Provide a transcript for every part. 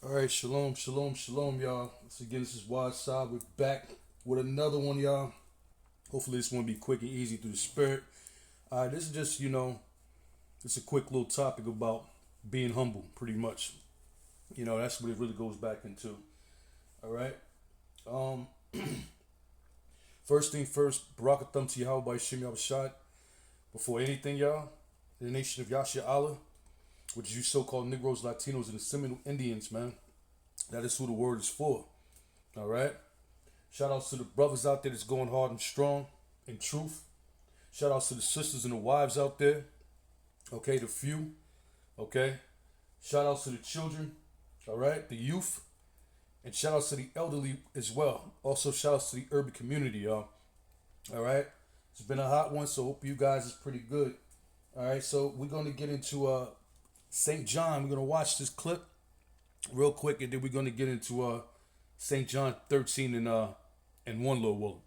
All right, shalom, shalom, shalom, y'all. Once again, this is Wise Side. We're back with another one, y'all. Hopefully, this one will be quick and easy through the spirit. All right, this is just, it's a quick little topic about being humble, pretty much. That's what it really goes back into. All right. Um, First thing first, Barakatham to Yahweh by Shem Shot. Before anything, y'all, the nation of Yasha Allah, which is you so-called Negroes, Latinos, and the Seminole Indians, man. That is who the word is for. All right. Shout outs to the brothers out there that's going hard and strong in truth. Shout outs to the sisters and the wives out there. Okay, the few. Okay. Shout outs to the children. All right, the youth. And shout outs to the elderly as well. Also, shout outs to the urban community, y'all. All right. It's been a hot one, so hope you guys is pretty good. All right, so we're going to get into St. John. We're going to watch this clip real quick, and then we're going to get into St. John 13 and 1 little Willie.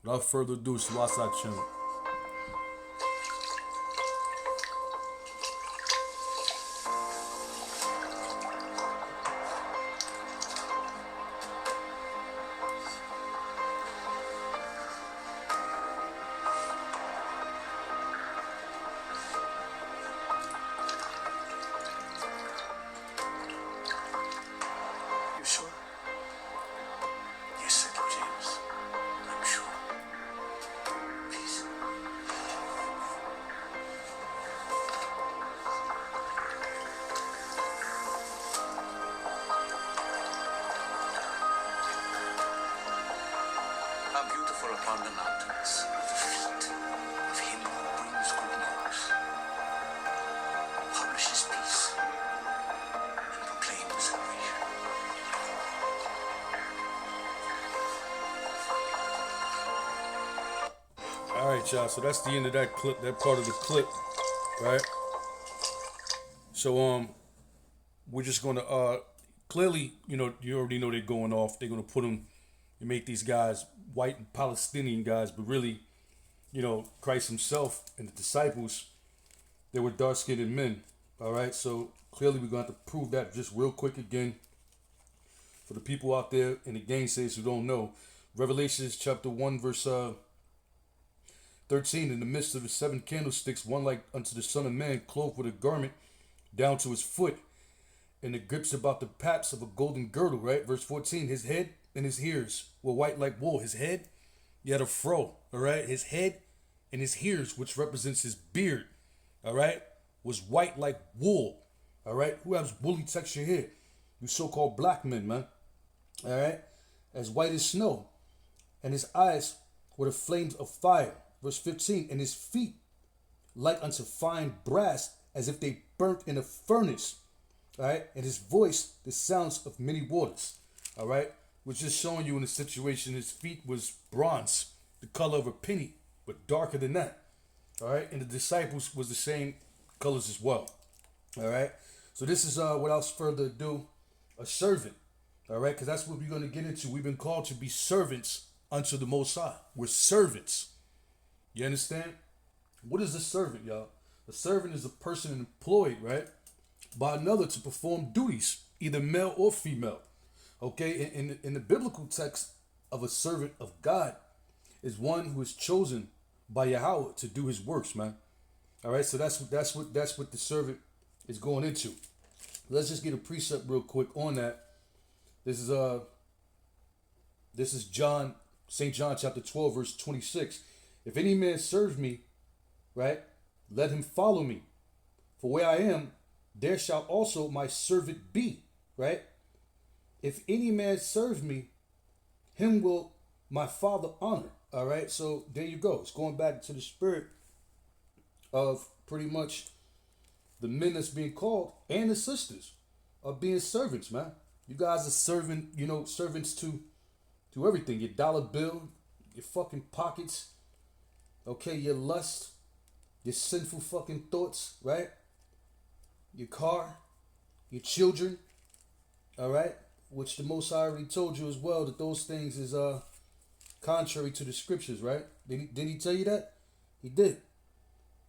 Without further ado, it's the Westside Channel. You sure? Yes, Sir James. I'm sure. Please. How beautiful upon the mountains are the feet of him who brings good news, publishes peace, and proclaims salvation. All right, y'all. So that's the end of that clip, that part of the clip, right? So we're just gonna clearly, you already know they're going off. They're gonna put them, you make these guys white and Palestinian guys, but really, Christ Himself and the disciples, they were dark-skinned men. All right, so clearly we're gonna have to prove that just real quick again for the people out there in the gainsayers who don't know. Revelations chapter 1 verse 13, in the midst of the seven candlesticks, one like unto the Son of Man, clothed with a garment down to his foot, and the grips about the paps of a golden girdle, right? Verse 14, his head and his ears were white like wool. His head, he had a fro, all right? His head and his ears, which represents his beard, all right, was white like wool, all right? Who has woolly texture hair? You so-called black men, man, all right? As white as snow. And his eyes were the flames of fire. Verse 15, and his feet like unto fine brass, as if they burnt in a furnace. All right, and his voice the sounds of many waters. All right, which is showing you in the situation his feet was bronze, the color of a penny, but darker than that. All right, and the disciples was the same colors as well. All right, so this is without further ado, a servant. All right, because that's what we're going to get into. We've been called to be servants unto the Most High. We're servants. You understand? What is a servant, y'all? A servant is a person employed, right, by another to perform duties, either male or female. Okay, in the biblical text of a servant of God is one who is chosen by Yahweh to do His works, man. All right, so that's what the servant is going into. Let's just get a precept real quick on that. This is John, St. John chapter 12, verse 26. If any man serves me, right, let him follow me. For where I am, there shall also my servant be, right? If any man serves me, him will my Father honor. All right, so there you go. It's going back to the spirit of pretty much the men that's being called and the sisters are being servants, man. You guys are serving, servants to everything. Your dollar bill, your fucking pockets, okay, your lust, your sinful fucking thoughts, right? Your car, your children, all right? Which the Most High already told you as well that those things is contrary to the scriptures, right? Did he tell you that? He did.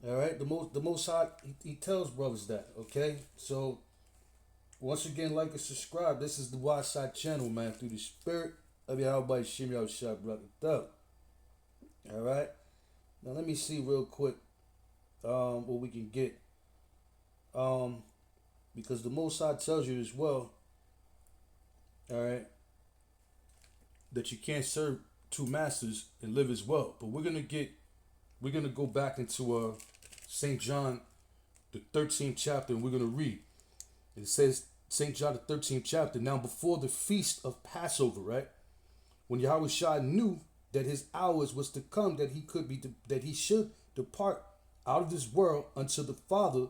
All right. The most high he tells brothers that. Okay. So Once again, like and subscribe. This is the Wide Side channel, man. Through the spirit of Yahweh Shem Yahushua Barakatuh. All right. Now let me see real quick what we can get. Because the Most High tells you as well, all right, that you can't serve two masters and live as well. But we're gonna go back into St. John, the 13th chapter, and we're gonna read. It says St. John, the 13th chapter. Now before the feast of Passover, right, when Yahushua knew that his hours was to come, that he should depart out of this world unto the Father,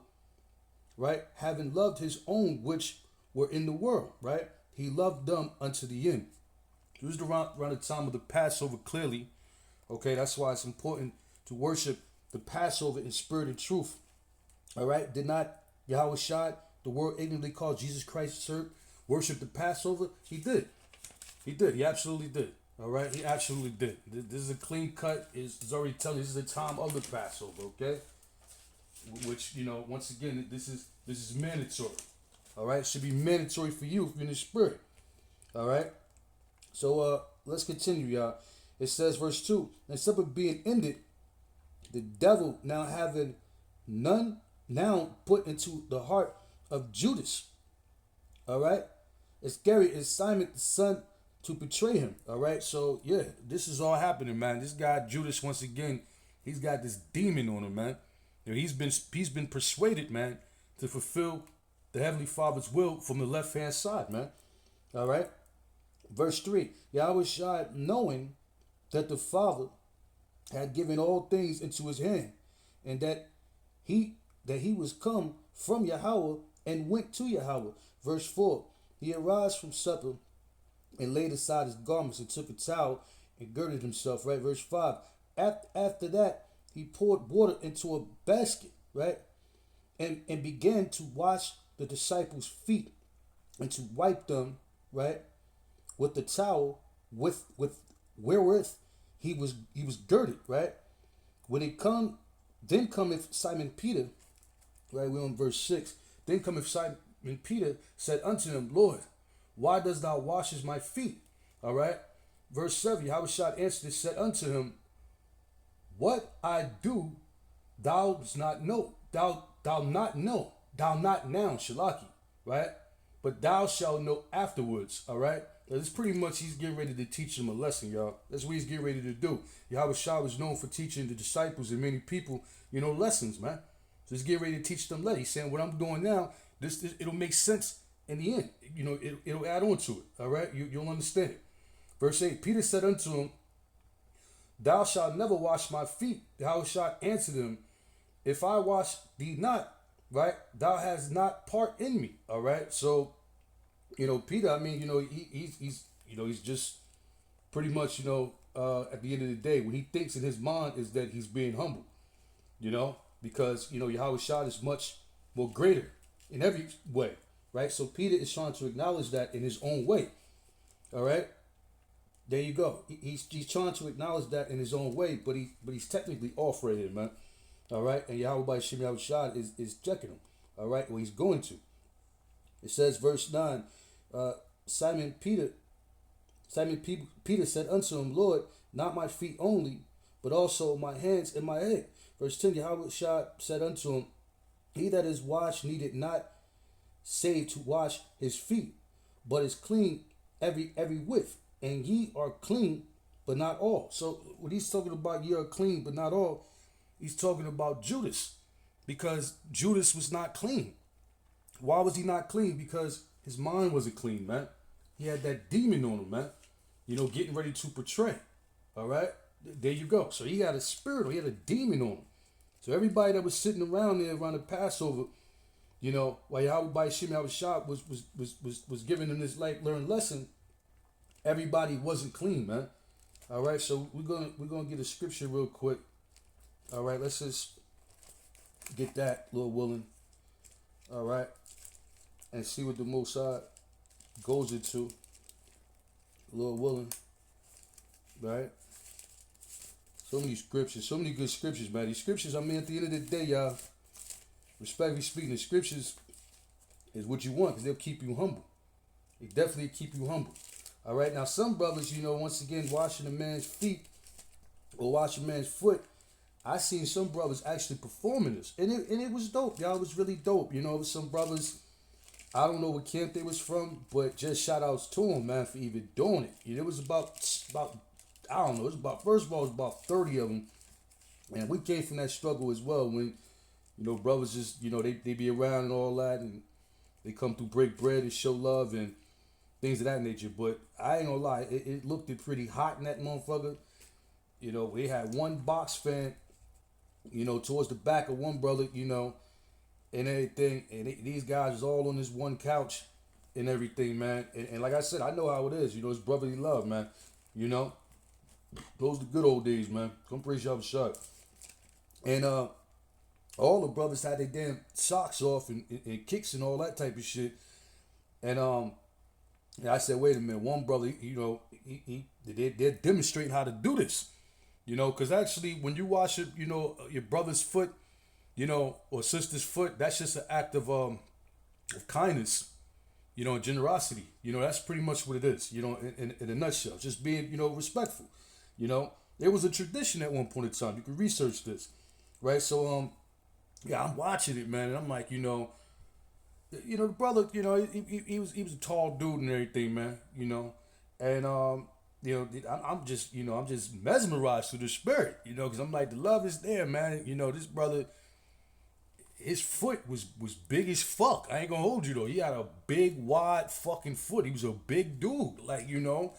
right, having loved his own which were in the world, right, he loved them unto the end. It was around the time of the Passover, clearly. Okay, that's why it's important to worship the Passover in spirit and truth. All right, did not Yahushua, the world ignorantly called Jesus Christ, served, worship the Passover? He did. He did. He absolutely did. All right, he absolutely did. This is a clean cut. It's already telling you this is the time of the Passover. Okay, which, you know, once again, this is mandatory. All right, it should be mandatory for you if you're in the spirit. All right. So let's continue, y'all. It says, verse 2, and supper being ended, the devil now having none now put into the heart of Judas, all right, Iscariot, is Simon the son to betray him. All right, so yeah, this is all happening, man. This guy Judas, once again, he's got this demon on him, man. You know, he's been persuaded, man, to fulfill the Heavenly Father's will from the left hand side, man. All right. Verse 3, Yahushua, knowing that the Father had given all things into his hand, and that he was come from Yahweh and went to Yahweh. Verse 4, he arose from supper and laid aside his garments and took a towel and girded himself, right? Verse 5, after that, he poured water into a basket, right? And began to wash the disciples' feet and to wipe them, right, with the towel with wherewith he was girded, right? When it then cometh Simon Peter, right? We're on verse 6. Then cometh Simon Peter, said unto him, Lord, why dost thou washes my feet? All right. Verse 7, Yahushua answered and said unto him, what I do thou dost not know, thou not know, thou not now, Shalaki, right? But thou shalt know afterwards, all right? That's pretty much, he's getting ready to teach them a lesson, y'all. That's what he's getting ready to do. Yahushua was known for teaching the disciples and many people, you know, lessons, man. So he's getting ready to teach them lessons. He's saying, what I'm doing now, this it'll make sense in the end. You know, it'll add on to it, all right? You'll understand it. Verse 8, Peter said unto him, thou shalt never wash my feet. Yahushua answered him, if I wash thee not, right, thou hast not part in me, all right? So, you know, Peter, I mean, you know, he's just pretty much, you know, at the end of the day, what he thinks in his mind is that he's being humble, you know, because, you know, Yahushua is much more greater in every way, right? So Peter is trying to acknowledge that in his own way, all right? There you go. He's trying to acknowledge that in his own way, but he's technically off right here, man. All right, and Yahweh Shem Yahushua is checking him. All right, well, he's going to. It says, verse 9, Simon Peter said unto him, Lord, not my feet only, but also my hands and my head. Verse 10, Yahushua said unto him, he that is washed needed not save to wash his feet, but is clean every width. And ye are clean, but not all. So when he's talking about ye are clean, but not all, he's talking about Judas, because Judas was not clean. Why was he not clean? Because his mind wasn't clean, man. He had that demon on him, man. You know, getting ready to portray. All right? There you go. So he had a spirit, or he had a demon on him. So everybody that was sitting around there around the Passover, you know, while Yahweh Shem Yahushua was giving them this like learned lesson, everybody wasn't clean, man. All right, so we're gonna get a scripture real quick. All right, let's just get that, Lord willing. All right, and see what the Most High goes into, Lord willing. Right? So many scriptures, so many good scriptures, man. These scriptures, I mean, at the end of the day, y'all, respectfully speaking, the scriptures, is what you want because they'll keep you humble. They definitely keep you humble. All right. Now, some brothers, once again, washing a man's feet or washing a man's foot, I seen some brothers actually performing this, and it was dope. Y'all, it was really dope. It was some brothers. I don't know what camp they was from, but just shout outs to them, man, for even doing it. It was about I don't know. It was about, first of all, it was about 30 of them, and we came from that struggle as well. When brothers just they be around and all that, and they come through, break bread and show love and things of that nature. But I ain't gonna lie, it looked pretty hot in that motherfucker. We had one box fan, towards the back of one brother, and everything. And these guys was all on this one couch and everything, man. And like I said, I know how it is. It's brotherly love, man. Those are the good old days, man. Come praise y'all shot. And all the brothers had their damn socks off and kicks and all that type of shit. And I said, wait a minute. One brother, they're demonstrating how to do this. Because actually, when you wash it, your brother's foot, or sister's foot, that's just an act of kindness, and generosity. That's pretty much what it is, in a nutshell. Just being, respectful. There was a tradition at one point in time. You can research this, right? So, yeah, I'm watching it, man, and I'm like, the brother, he was a tall dude and everything, man, and I'm just mesmerized through the spirit, because I'm like, the love is there, man. This brother, his foot was big as fuck. I ain't gonna hold you though. He had a big, wide fucking foot. He was a big dude, like, and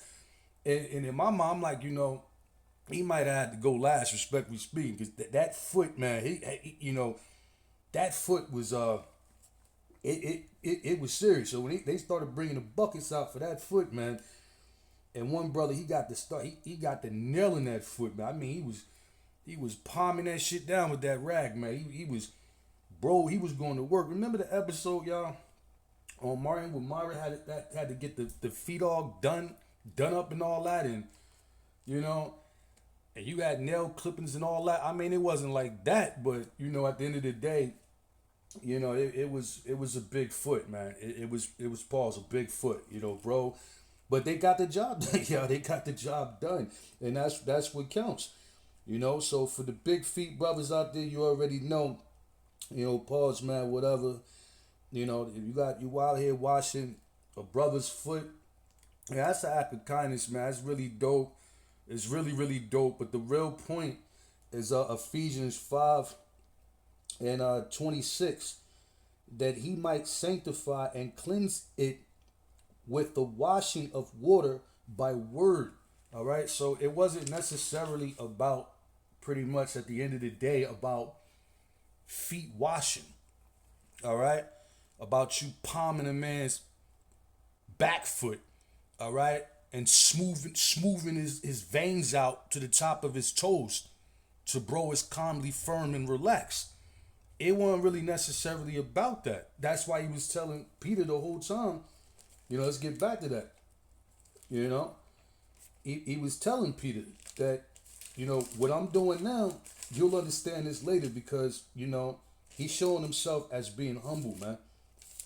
in my mind, I'm like, he might have had to go last, respectfully speaking, because that foot, man, he that foot was it was serious. So when they started bringing the buckets out for that foot, man, and one brother, he got the start, he got the nail in that foot, man. I mean, he was palming that shit down with that rag, man. He was going to work. Remember the episode, y'all, on Martin, when Myra had to get the feet all done up and all that, and and you had nail clippings and all that. I mean, it wasn't like that, but at the end of the day, it was a big foot, man. It was Paul's a big foot, bro. But they got the job done, yeah. They got the job done, and that's what counts, So for the big feet brothers out there, you already know, pause, man. Whatever, if you out here washing a brother's foot, yeah, that's an act of kindness, man. That's really dope. It's really, really dope. But the real point is Ephesians 5 and 26, that he might sanctify and cleanse it with the washing of water by word. All right. So it wasn't necessarily about, pretty much at the end of the day, about feet washing. All right. About you palming a man's back foot. All right. And smoothing his veins out to the top of his toes to bro is calmly firm and relaxed. It wasn't really necessarily about that. That's why he was telling Peter the whole time, let's get back to that. He was telling Peter that, what I'm doing now, you'll understand this later, because, he's showing himself as being humble, man.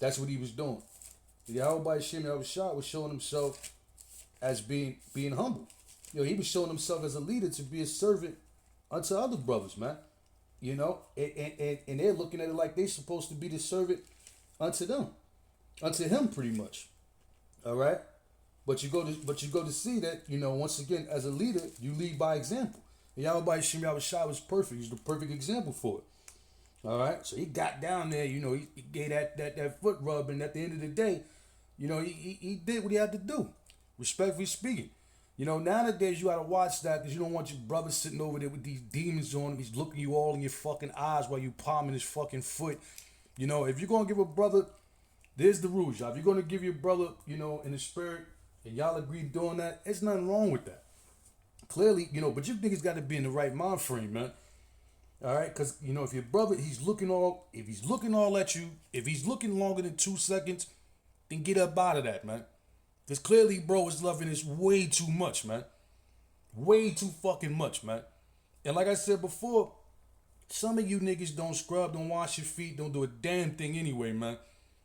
That's what he was doing. Yahweh Shem Yahushua was showing himself as being humble. He was showing himself as a leader to be a servant unto other brothers, man. And they're looking at it like they're supposed to be the servant unto them, unto him, pretty much. All right, but you go to see that, once again, as a leader, you lead by example. Yahweh Shem Yahushua was perfect. He's the perfect example for it. All right, so he got down there, he gave that foot rub, and at the end of the day, he did what he had to do. Respectfully speaking, nowadays you gotta watch that, because you don't want your brother sitting over there with these demons on him. He's looking you all in your fucking eyes while you palming his fucking foot. If you're gonna give a brother, there's the rules, y'all. If you're gonna give your brother, in the spirit, and y'all agree doing that, there's nothing wrong with that. Clearly, but you think he's got to be in the right mind frame, man. All right, because if your brother, if he's looking all at you, if he's looking longer than 2 seconds, then get up out of that, man. Because clearly, bro, is loving this way too much, man. Way too fucking much, man. And like I said before, some of you niggas don't scrub, don't wash your feet, don't do a damn thing anyway, man.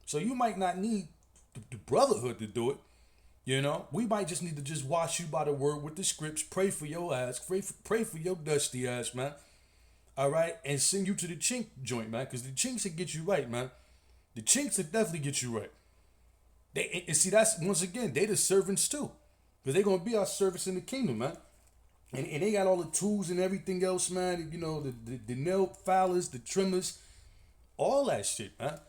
So you might not need the brotherhood to do it. You know, we might just need to just wash you by the word with the scripts, pray for your ass, pray for your dusty ass, man. All right, and send you to the chink joint, man, because the chinks will get you right, man. The chinks will definitely get you right. And see, that's once again, they the servants too, because they're gonna be our servants in the kingdom, man. And they got all the tools and everything else, man. You know, the nail filers, the trimmers, all that shit, man.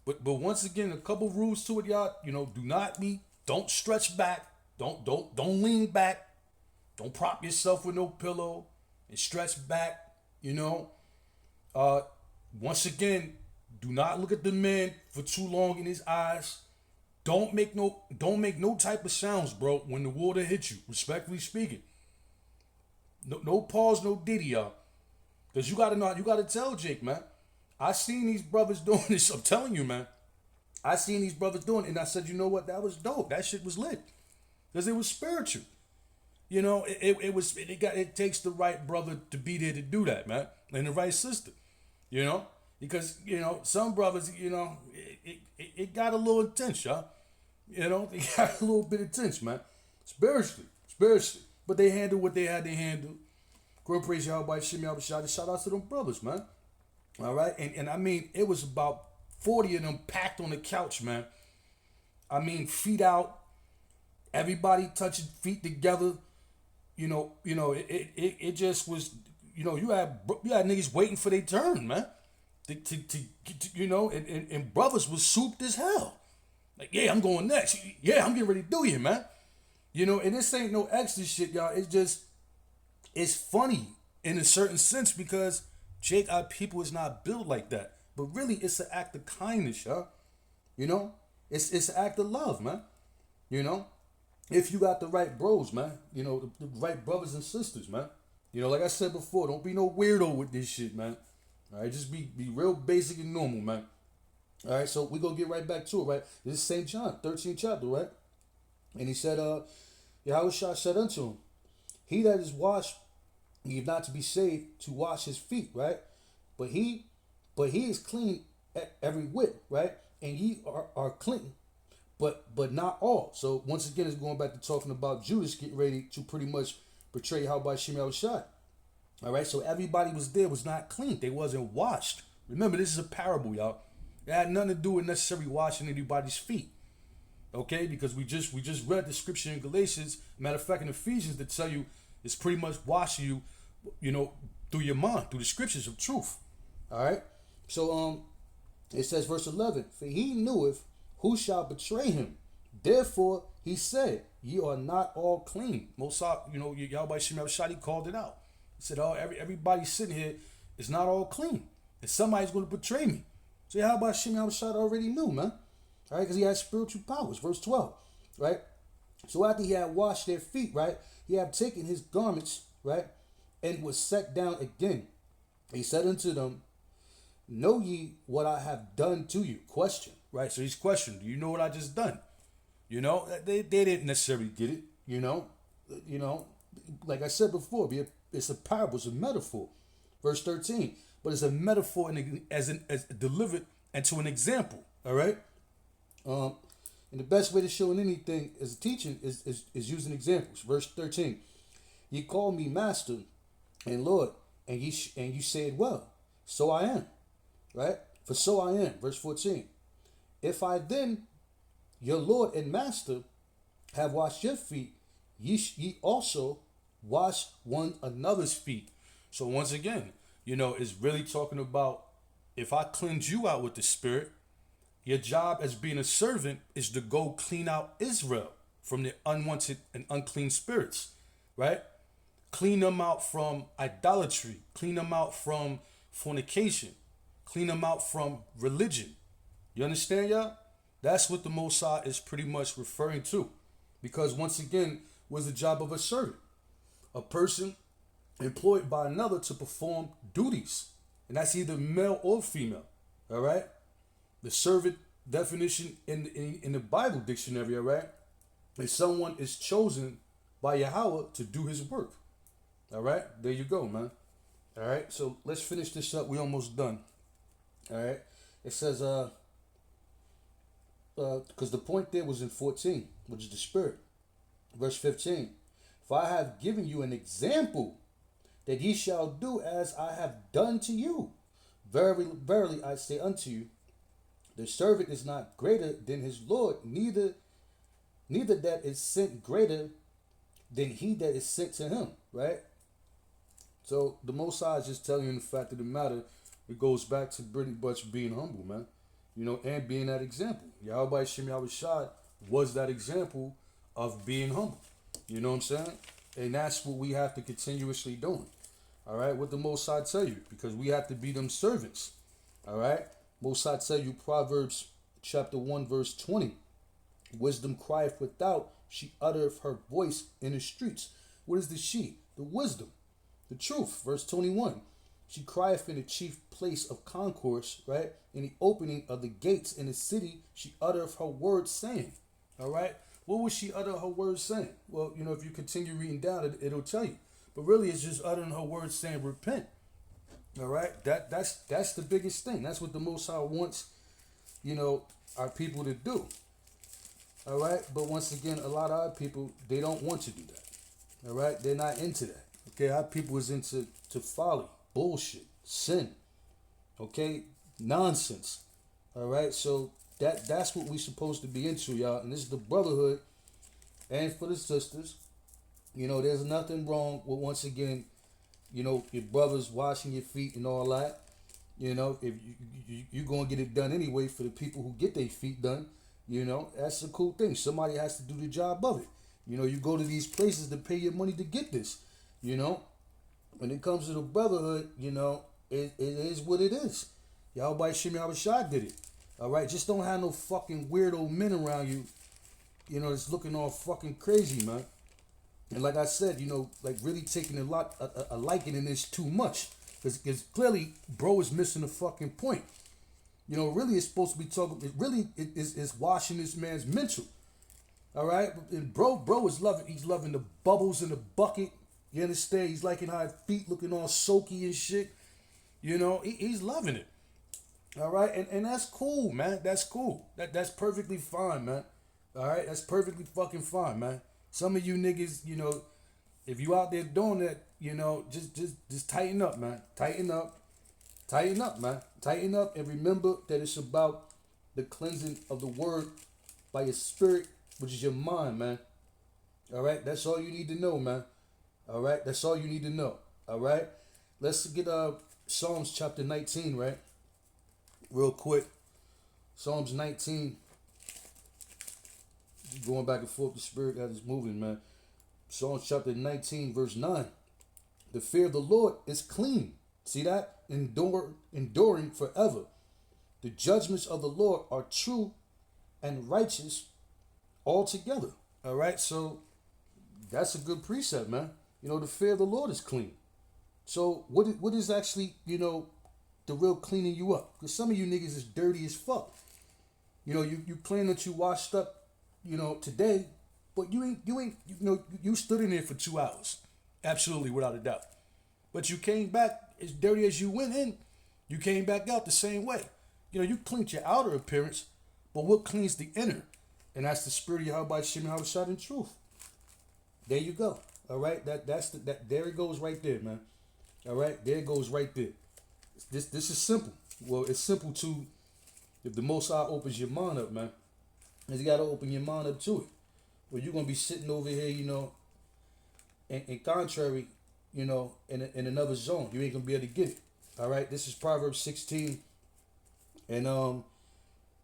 But once again, a couple rules to it, y'all. You know, don't stretch back, don't lean back, don't prop yourself with no pillow and stretch back. You know, once again, do not look at the man for too long in his eyes. Don't make no type of sounds, bro, when the water hits you. Respectfully speaking, no pause, no diddy, y'all. Cause you gotta tell Jake, man. I seen these brothers doing this. I'm telling you, man. I seen these brothers doing it, and I said, you know what? That was dope. That shit was lit, cause it was spiritual. You know, it takes the right brother to be there to do that, man, and the right sister. You know, because you know some brothers, you know, it got a little intense, y'all. You know, they got a little bit intense, man, spiritually. But they handled what they had to handle. Great praise Yahweh, Shimmy Abishai. Shout out to them brothers, man. All right, and I mean, it was about 40 of them packed on the couch, man. I mean, feet out, everybody touching feet together. You know, it just was, you know, you had niggas waiting for their turn, man. To you know, and brothers was souped as hell. Like, yeah, I'm going next. Yeah, I'm getting ready to do you, man. You know, and this ain't no extra shit, y'all. It's funny in a certain sense because Jake, our people is not built like that. But really, it's an act of kindness, y'all. You know, it's an act of love, man. You know, if you got the right bros, man. You know, the right brothers and sisters, man. You know, like I said before, don't be no weirdo with this shit, man. All right, just be real basic and normal, man. All right, so we gonna get right back to it, right? This is St. John, 13th chapter, right? And he said, Yahushua said unto him, he that is washed need not to be saved to wash his feet, right? But he is clean at every whit, right? And ye are clean, but not all. So once again, it's going back to talking about Judas getting ready to pretty much betray how by Shimei shot. All right, so everybody was there was not clean. They wasn't washed. Remember, this is a parable, y'all. It had nothing to do with necessarily washing anybody's feet. Okay, because we just read the scripture in Galatians, matter of fact in Ephesians, that tell you it's pretty much washing you, you know, through your mind, through the scriptures of truth. All right, so it says verse 11, for he kneweth who shall betray him. Therefore he said, ye are not all clean. Mosai, you know, Yahweh Shemel Shadi called it out. He said, oh, everybody sitting here is not all clean, and somebody's going to betray me. So Yahweh Shemel Shadi already knew, man. All right, because he had spiritual powers. Verse 12, right? So after he had washed their feet, right, he had taken his garments, right, and was set down again. He said unto them, know ye what I have done to you? Question, right? So he's questioning, do you know what I just done? You know, they didn't necessarily get it, you know, like I said before, it's a parable, it's a metaphor. Verse 13, but it's a metaphor as delivered into an example, all right? And the best way to show anything as a teaching is using examples. Verse 13, ye call me master and Lord, and you said, well, so I am, right? For so I am. Verse 14, if I then, your Lord and master, have washed your feet, ye also wash one another's feet. So once again, you know, it's really talking about if I cleanse you out with the Spirit, your job as being a servant is to go clean out Israel from the unwanted and unclean spirits, right? Clean them out from idolatry. Clean them out from fornication. Clean them out from religion. You understand, y'all? That's what the Mosai is pretty much referring to. Because once again, was the job of a servant. A person employed by another to perform duties. And that's either male or female. All right? The servant definition in the Bible dictionary, all right, is someone is chosen by Yahweh to do his work. All right, there you go, man. All right, so let's finish this up. We almost done. All right, it says, because the point there was in 14, which is the Spirit. Verse 15. For I have given you an example that ye shall do as I have done to you. Verily, verily, I say unto you, the servant is not greater than his Lord, neither that is sent greater than he that is sent to him. Right? So the Most High is just telling you the fact of the matter. It goes back to pretty much being humble, man. You know, and being that example. Yahweh Shem Yahushua was that example of being humble. You know what I'm saying? And that's what we have to continuously do. All right? What the Most High tell you? Because we have to be them servants. All right? Most High tell you, Proverbs chapter 1, verse 20. Wisdom crieth without, she uttereth her voice in the streets. What is the she? The wisdom. The truth. Verse 21. She crieth in the chief place of concourse, right? In the opening of the gates in the city, she uttereth her words saying. All right? What was she utter her words saying? Well, you know, if you continue reading down, it'll tell you. But really, it's just uttering her words saying, repent. All right? That's the biggest thing. That's what the Most High wants, you know, our people to do. All right? But once again, a lot of our people, they don't want to do that. All right? They're not into that. Okay? Our people is into folly, bullshit, sin. Okay? Nonsense. All right? So that's what we supposed to be into, y'all. And this is the brotherhood. And for the sisters, you know, there's nothing wrong with, once again, you know, your brothers washing your feet and all that. You know, if you're going to get it done anyway for the people who get their feet done, you know, that's a cool thing. Somebody has to do the job of it. You know, you go to these places to pay your money to get this. You know, when it comes to the brotherhood, you know, it is what it is. Yahweh Shem Yahushua did it. All right, just don't have no fucking weirdo men around you, you know, that's looking all fucking crazy, man. And like I said, you know, like really taking a liking in this too much. Because clearly, bro is missing the fucking point. You know, really it's supposed to be talking, it's washing this man's mental. All right? And bro is loving, he's loving the bubbles in the bucket. You understand? He's liking how his feet looking all soaky and shit. You know, he's loving it. All right? And that's cool, man. That's cool. That's perfectly fine, man. All right? That's perfectly fucking fine, man. Some of you niggas, you know, if you out there doing that, you know, just tighten up, man. Tighten up. Tighten up, man. Tighten up and remember that it's about the cleansing of the word by your spirit, which is your mind, man. All right? That's all you need to know, man. All right? That's all you need to know. All right? Let's get Psalms chapter 19, right? Real quick. Psalms 19. Going back and forth, the spirit that is moving, man. Psalms chapter 19, verse 9. The fear of the Lord is clean. See that? Enduring forever. The judgments of the Lord are true and righteous altogether. All right? So that's a good precept, man. You know, the fear of the Lord is clean. So what is actually, you know, the real cleaning you up? Because some of you niggas is dirty as fuck. You know, you claim that you washed up, you know, today, but you ain't, you know, you stood in there for 2 hours. Absolutely, without a doubt. But you came back as dirty as you went in. You came back out the same way. You know, you cleaned your outer appearance, but what cleans the inner? And that's the spirit of Yahweh Shem Yahushua in truth. There you go. All right, there it goes right there, man. All right, there it goes right there. This is simple. Well, it's simple too. If the Most High opens your mind up, man, and you got to open your mind up to it. Well, you're gonna be sitting over here, you know, in contrary, you know, in another zone. You ain't gonna be able to get it. All right, this is Proverbs 16, and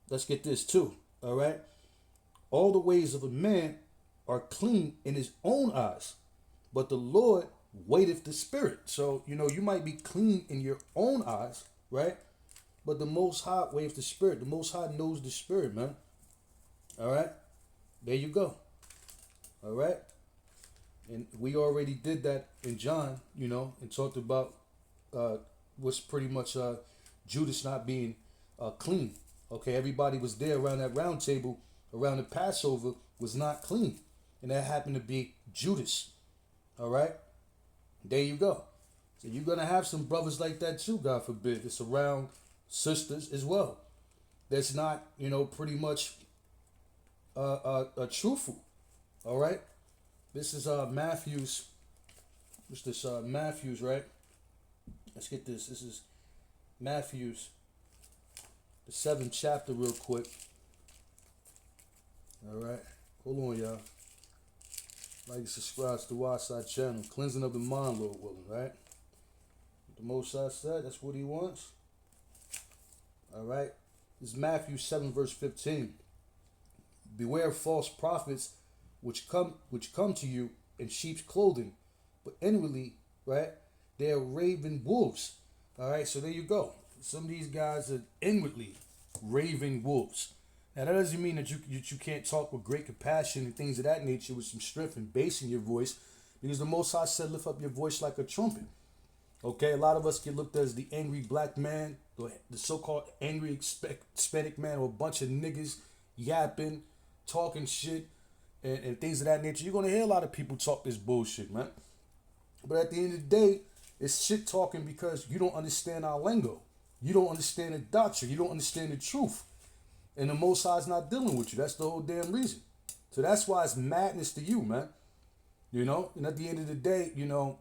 let's get this too. All right, all the ways of a man are clean in his own eyes, but the Lord waiteth the spirit. So, you know, you might be clean in your own eyes, right? But the Most High waiteth the spirit. The Most High knows the spirit, man. All right, there you go. All right, and we already did that in John, you know, and talked about what's pretty much Judas not being clean. Okay, everybody was there around that round table around the Passover was not clean, and that happened to be Judas. All right, there you go. So you're gonna have some brothers like that too, God forbid. It's around sisters as well. That's not, you know, pretty much, truthful. All right. This is Matthew's. What's this? Matthew's, right? Let's get this. This is Matthew's, the 7th chapter, real quick. All right. Hold on, y'all. Like and subscribe to the Wildside channel. Cleansing of the mind, Lord willing, right? The Most High said, that's what he wants. All right. This is Matthew 7, verse 15. Beware of false prophets which come to you in sheep's clothing, but inwardly, right, they are raven wolves. All right, so there you go. Some of these guys are inwardly raving wolves. Now that doesn't mean that you can't talk with great compassion and things of that nature with some strength and bass in your voice, because the Most High said, lift up your voice like a trumpet. Okay, a lot of us get looked at as the angry black man, the so-called angry Hispanic man, or a bunch of niggas yapping, talking shit, and things of that nature. You're gonna hear a lot of people talk this bullshit, man. But at the end of the day, it's shit talking because you don't understand our lingo. You don't understand the doctrine. You don't understand the truth. And the Most High's not dealing with you. That's the whole damn reason. So that's why it's madness to you, man. You know? And at the end of the day, you know,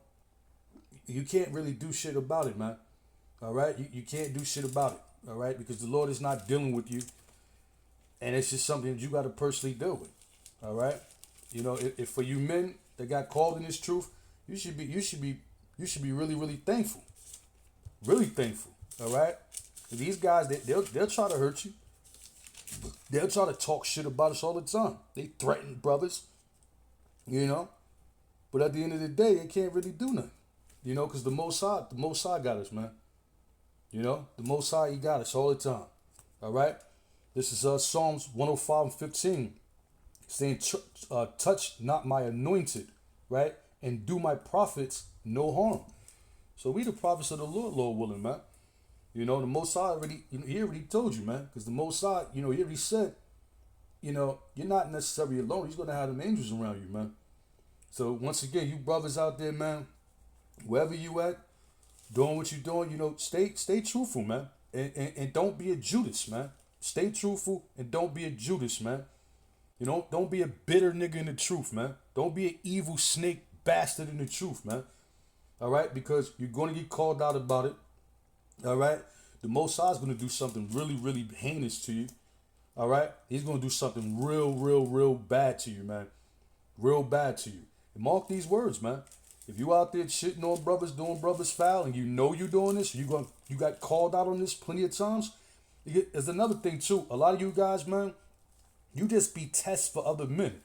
you can't really do shit about it, man. All right? You can't do shit about it. All right? Because the Lord is not dealing with you. And it's just something that you got to personally deal with. All right? You know, if for you men that got called in this truth, you should be really, really thankful. Really thankful. All right? And these guys, they'll try to hurt you. They'll try to talk shit about us all the time. They threaten brothers, you know. But at the end of the day, they can't really do nothing, you know, because the Most High got us, man. You know, the Most High, he got us all the time. All right. This is Psalms 105 and 15, saying, "Touch not my anointed, right, and do my prophets no harm." So we the prophets of the Lord, Lord willing, man. You know, the Most High already, he already told you, man. Because the Most High, he already said, you're not necessarily alone. He's going to have them angels around you, man. So once again, you brothers out there, man, wherever you at, doing what you're doing, stay truthful, man. And don't be a Judas, man. Stay truthful and don't be a Judas, man. Don't be a bitter nigga in the truth, man. Don't be an evil snake bastard in the truth, man. All right? Because you're going to get called out about it. All right, the Most High is going to do something really, really heinous to you. All right, he's going to do something real bad to you, man. Real bad to you. And mark these words, man. If you out there shitting on brothers, doing brothers foul, and you know you're doing this, you got called out on this plenty of times. There's another thing too. A lot of you guys, man, you just be tests for other men.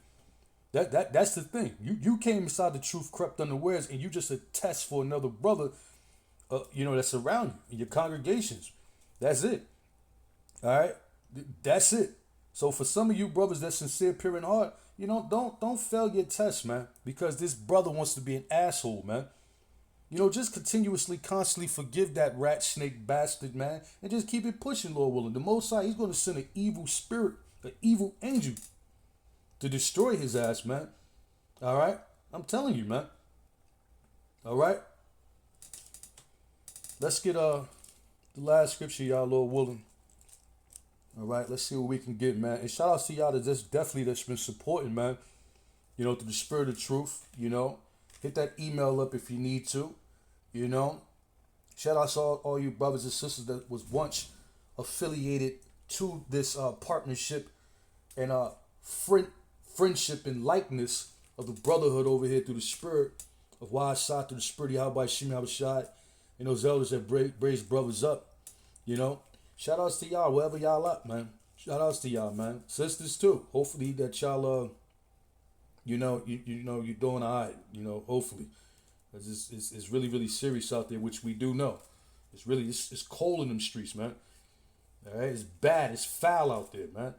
That's the thing. You came inside the truth, crept unawares, and you just a test for another brother. That's around you in your congregations. That's it. All right, that's it. So for some of you brothers that's sincere, pure in heart, don't fail your test, man, because this brother wants to be an asshole, man. Just continuously, constantly forgive that rat snake bastard, man, and just keep it pushing, Lord willing. The Most High, he's going to send an evil spirit, an evil angel, to destroy his ass, man. All right, I'm telling you, man. All right. Let's get the last scripture, y'all, Lord willing. All right, let's see what we can get, man. And shout out to y'all that's been supporting, man. Through the spirit of truth. Hit that email up if you need to. Shout out to all you brothers and sisters that was once affiliated to this partnership and friendship and likeness of the brotherhood over here through the spirit of Wildside, through the spirit of Yahweh Shim Habashai. And those elders that raised brothers up, Shout outs to y'all, wherever y'all at, man. Shout outs to y'all, man. Sisters too. Hopefully that y'all, you're doing all right. Hopefully, it's really, really serious out there, which we do know. It's really, it's cold in them streets, man. All right, it's bad, it's foul out there, man.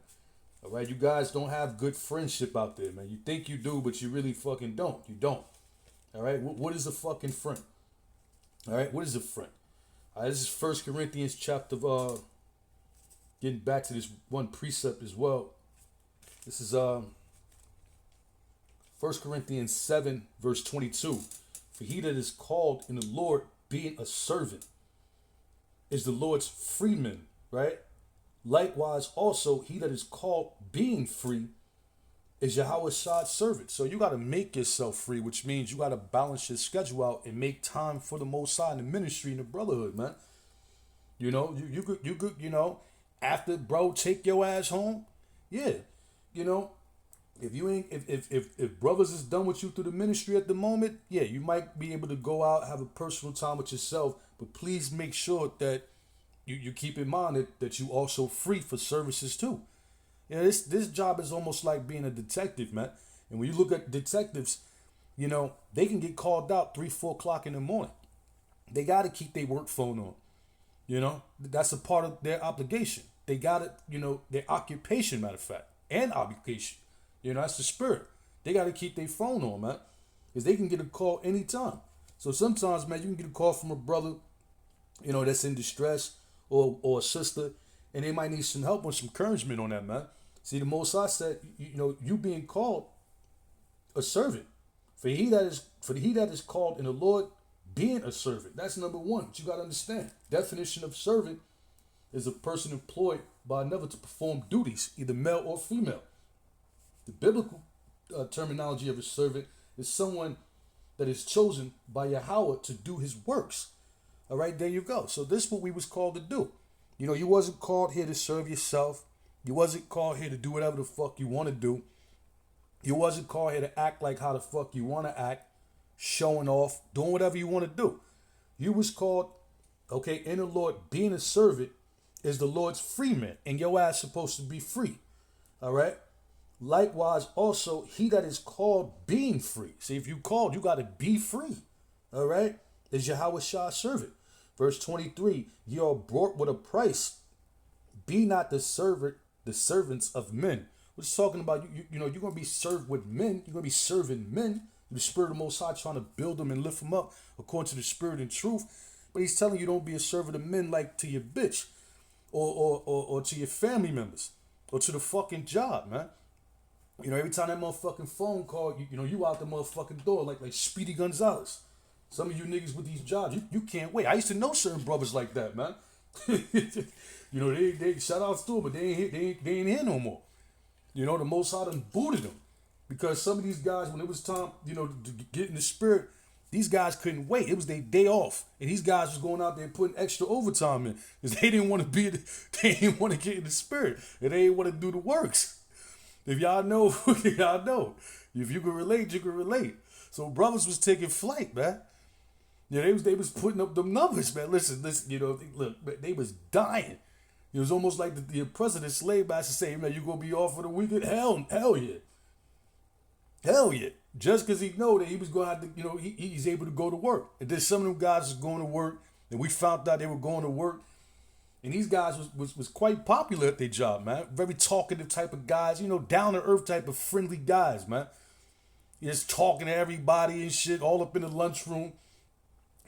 All right, you guys don't have good friendship out there, man. You think you do, but you really fucking don't. You don't. All right, what is a fucking friend? All right, what is a friend? All right, this is 1 Corinthians chapter, getting back to this one precept as well. This is 1 Corinthians 7, verse 22. For he that is called in the Lord, being a servant, is the Lord's freeman, right? Likewise also he that is called being free is Yahweh Shah's servant. So you got to make yourself free, which means you got to balance your schedule out and make time for the Most High and the ministry and the brotherhood, man. You know, you could, you know, after bro take your ass home, yeah, you know, if you ain't if brothers is done with you through the ministry at the moment, yeah, you might be able to go out, have a personal time with yourself, but please make sure that you keep in mind that you also free for services too. You know, this job is almost like being a detective, man. And when you look at detectives, you know, they can get called out 3-4 o'clock in the morning. They got to keep their work phone on. You know, that's a part of their obligation. They got it, you know, their occupation, matter of fact, and obligation. You know, that's the spirit. They got to keep their phone on, man, because they can get a call anytime. So sometimes, man, you can get a call from a brother, you know, that's in distress, or a sister, and they might need some help or some encouragement on that, man. See, the Most High said, you know, you being called a servant. For he that is called in the Lord being a servant. That's number one. But you got to understand. Definition of servant is a person employed by another to perform duties, either male or female. The biblical terminology of a servant is someone that is chosen by Yahweh to do his works. All right, there you go. So this is what we was called to do. You know, you wasn't called here to serve yourself. You wasn't called here to do whatever the fuck you want to do. You wasn't called here to act like how the fuck you want to act, showing off, doing whatever you want to do. You was called, okay, in the Lord, being a servant is the Lord's free man, and your ass supposed to be free. All right? Likewise, also, he that is called being free. See, if you called, you got to be free. All right? Is Yahweh Shah's servant. Verse 23, ye are bought with a price. Be not the servants of men. We're just talking about, you know, you're going to be served with men. You're going to be serving men. The Spirit of the Most High trying to build them and lift them up according to the Spirit and truth. But he's telling you don't be a servant of men like to your bitch or to your family members or to the fucking job, man. You know, every time that motherfucking phone call, you know, you out the motherfucking door like Speedy Gonzalez. Some of you niggas with these jobs, you can't wait. I used to know certain brothers like that, man. You know, they shout out to them, but they ain't here no more. You know, the Most High done booted them. Because some of these guys, when it was time, you know, to get in the spirit, these guys couldn't wait. It was their day off. And these guys was going out there putting extra overtime in. Because they didn't want to they didn't want to get in the spirit. And they didn't want to do the works. If y'all know, y'all know. If you can relate, you can relate. So brothers was taking flight, man. Yeah, they was putting up them numbers, man. Listen, you know, look, they was dying. It was almost like the president slave master saying, man, you gonna be off for the weekend? Hell yeah. Hell yeah. Just because he know that he was going to have to, you know, he's able to go to work. And then some of them guys was going to work, and we found out they were going to work. And these guys was quite popular at their job, man. Very talkative type of guys, you know, down-to-earth type of friendly guys, man. Just talking to everybody and shit, all up in the lunchroom.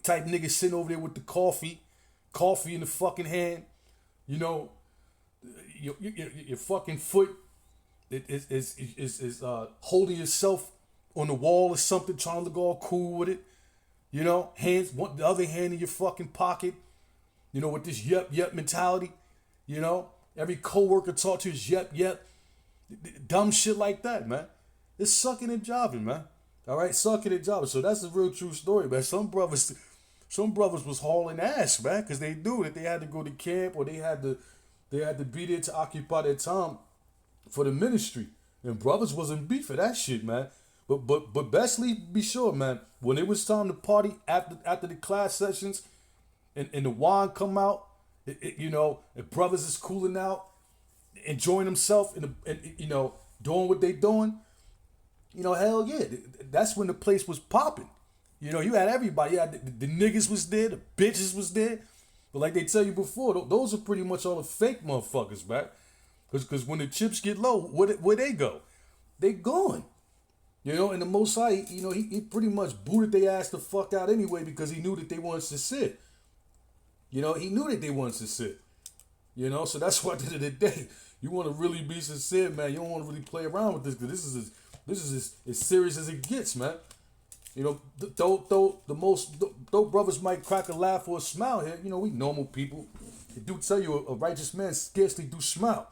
Type niggas sitting over there with the coffee in the fucking hand. You know, your fucking foot is holding yourself on the wall or something, trying to look all cool with it. You know, the other hand in your fucking pocket. You know, with this yep mentality. You know, every coworker talk to is yep. Dumb shit like that, man. It's sucking and jobbing, man. All right, sucking and jobbing. So that's a real true story, man. Some brothers was hauling ass, man, because they knew that they had to go to camp or they had to be there to occupy their time for the ministry. And brothers wasn't beat for that shit, man. But bestly be sure, man, when it was time to party after the class sessions and the wine come out, you know, and brothers is cooling out, enjoying themselves and you know, doing what they doing, you know, hell yeah, that's when the place was popping. You know, you had everybody. You had the niggas was there, the bitches was there. But like they tell you before, those are pretty much all the fake motherfuckers, man. Because when the chips get low, where they go? They gone. You know, and the Most High, you know, he pretty much booted their ass the fuck out anyway because he knew that they wanted to sit. You know, he knew that they wanted to sit. You know, so that's why at the end of the day, you want to really be sincere, man. You don't want to really play around with this because this is as serious as it gets, man. You know, though brothers might crack a laugh or a smile here, you know, we normal people. They do tell you a righteous man scarcely do smile.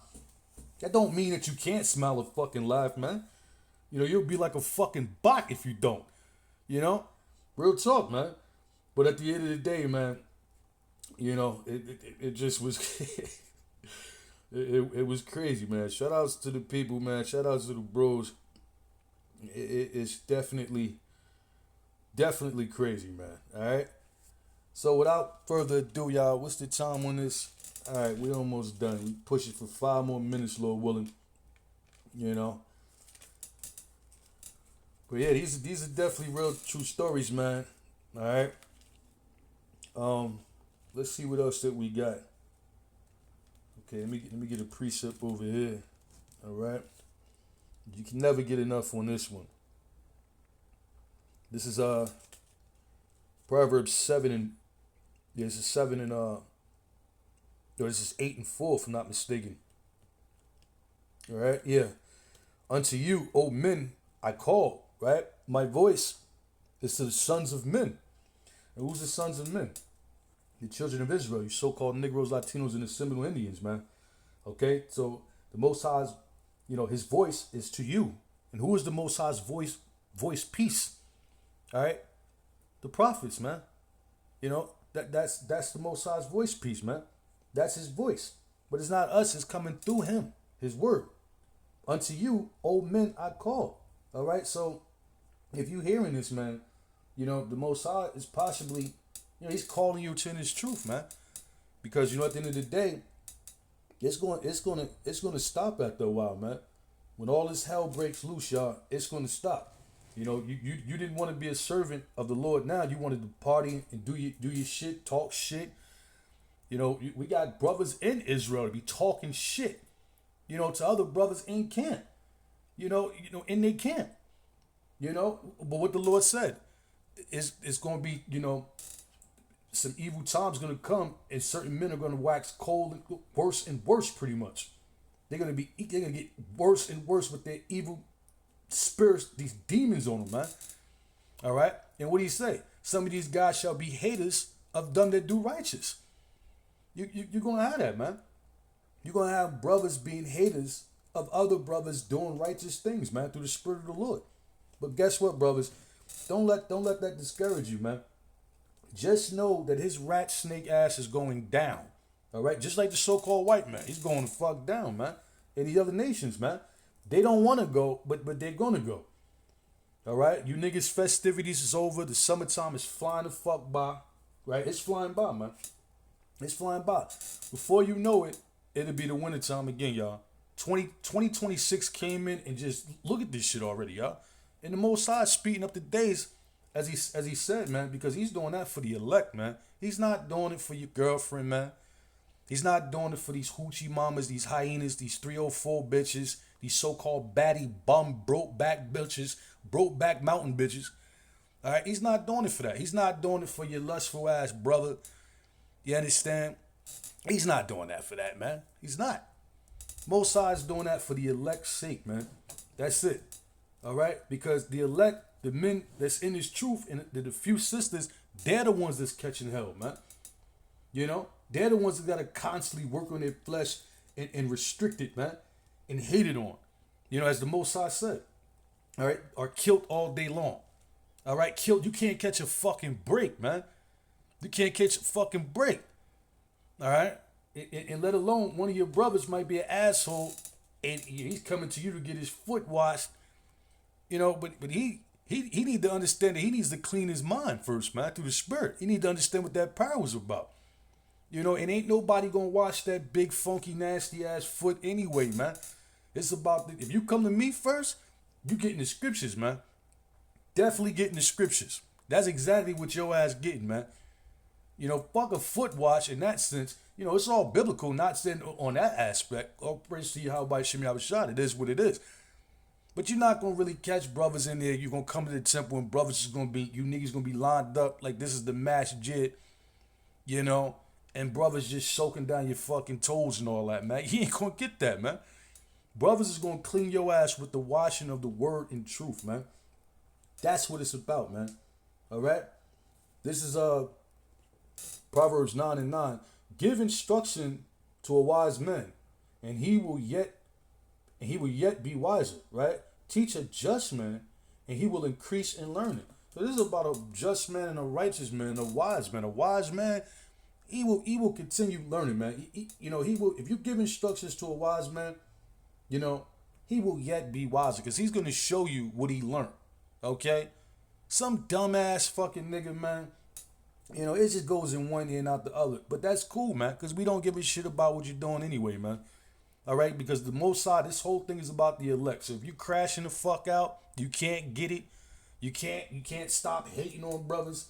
That don't mean that you can't smile or fucking laugh, man. You know, you'll be like a fucking bot if you don't. You know? Real talk, man. But at the end of the day, man, you know, it just was it was crazy, man. Shout outs to the people, man. Shout outs to the bros. It's definitely crazy, man. Alright? So without further ado, y'all, what's the time on this? Alright, we almost done. We push it for 5 more minutes, Lord willing. You know. But yeah, these are definitely real true stories, man. Alright. Let's see what else that we got. Okay, let me get a precept over here. Alright. You can never get enough on this one. This is Proverbs 7 and this is 7 and this is 8 and 4 if I'm not mistaken. Alright, yeah. Unto you, O men, I call, right? My voice is to the sons of men. And who's the sons of men? The children of Israel, you so-called Negroes, Latinos, and the Seminole Indians, man. Okay, so the Most High's, you know, his voice is to you. And who is the Most High's voice piece? All right? The prophets, man. You know, that's the Most High's voice piece, man. That's his voice. But it's not us, it's coming through him, his word. Unto you, O men, I call. All right, so if you're hearing this, man, you know, the Most High is possibly, you know, he's calling you to his truth, man. Because, you know, at the end of the day, it's gonna stop after a while, man. When all this hell breaks loose, y'all, it's gonna stop. You know, you didn't want to be a servant of the Lord now. You wanted to party and do your shit, talk shit. You know, we got brothers in Israel to be talking shit, you know, to other brothers in camp. You know, in their camp. You know, but what the Lord said is it's gonna be, you know, some evil times gonna come, and certain men are gonna wax cold and worse and worse. Pretty much, they're gonna get worse and worse with their evil spirits, these demons on them, man. All right, and what do you say? Some of these guys shall be haters of them that do righteous. You're gonna have that, man. You're gonna have brothers being haters of other brothers doing righteous things, man, through the Spirit of the Lord. But guess what, brothers? Don't let that discourage you, man. Just know that his rat snake ass is going down. All right? Just like the so-called white man. He's going to fuck down, man. And the other nations, man. They don't want to go, but they're going to go. All right? You niggas' festivities is over. The summertime is flying the fuck by. Right? It's flying by, man. It's flying by. Before you know it, it'll be the wintertime again, y'all. 2026 came in and just look at this shit already, y'all. And the Most High is speeding up the days, as he said, man, because he's doing that for the elect, man. He's not doing it for your girlfriend, man. He's not doing it for these hoochie mamas, these hyenas, these 304 bitches, these so-called baddie bum broke back bitches, broke back mountain bitches. All right, he's not doing it for that. He's not doing it for your lustful ass brother. You understand? He's not doing that for that, man. He's not. Most High is doing that for the elect's sake, man. That's it. All right? Because the elect, the men that's in his truth, and the few sisters, they're the ones that's catching hell, man. You know? They're the ones that got to constantly work on their flesh and restrict it, man. And hate it on. You know, as the Most High said. All right? Are killed all day long. All right? Killed. You can't catch a fucking break, man. You can't catch a fucking break. All right? And let alone one of your brothers might be an asshole and he's coming to you to get his foot washed. You know, but he need to understand that he needs to clean his mind first, man, through the Spirit. He need to understand what that power was about. You know, and ain't nobody gonna wash that big, funky, nasty ass foot anyway, man. It's about, if you come to me first, you getting the scriptures, man. Definitely getting the scriptures. That's exactly what your ass getting, man. You know, fuck a foot wash in that sense. You know, it's all biblical, not saying on that aspect. Oh, praise to you, how by Shimmy Abishad. It is what it is. But you're not going to really catch brothers in there. You're going to come to the temple and brothers is going to be, you niggas going to be lined up like this is the masjid, you know, and brothers just soaking down your fucking toes and all that, man. You ain't going to get that, man. Brothers is going to clean your ass with the washing of the word and truth, man. That's what it's about, man. All right? This is Proverbs 9 and 9. Give instruction to a wise man, and he will yet be wiser, right? Teach a just man, and he will increase in learning. So this is about a just man and a righteous man, a wise man. A wise man, he will continue learning, man. He will, if you give instructions to a wise man, he will yet be wiser because he's gonna show you what he learned. Okay? Some dumbass fucking nigga, man. It just goes in one ear and out the other. But that's cool, man, because we don't give a shit about what you're doing anyway, man. All right? Because the Most High, this whole thing is about the elect. So if you crashing the fuck out, you can't get it. You can't stop hating on brothers.